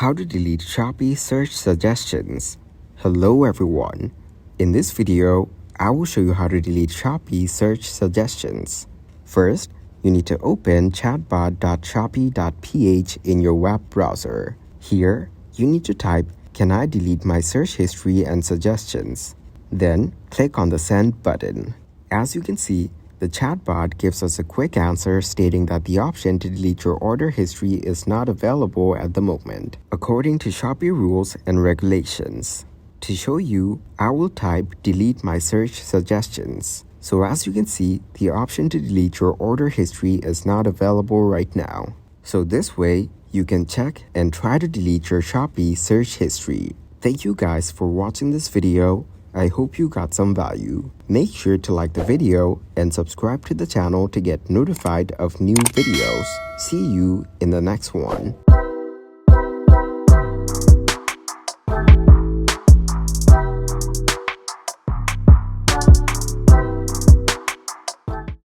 How to delete Shopee search suggestions. Hello everyone. In this video, I will show you how to delete Shopee search suggestions. First, you need to open chatbot.shopee.ph in your web browser. Here, you need to type, "Can I delete my search history and suggestions?" Then, click on the send button. As you can see, the chatbot gives us a quick answer stating that the option to delete your order history is not available at the moment, according to Shopee rules and regulations. To show you, I will type delete my search suggestions. So as you can see, the option to delete your order history is not available right now. So this way, you can check and try to delete your Shopee search history. Thank you guys for watching this video. I hope you got some value. Make sure to like the video and subscribe to the channel to get notified of new videos. See you in the next one.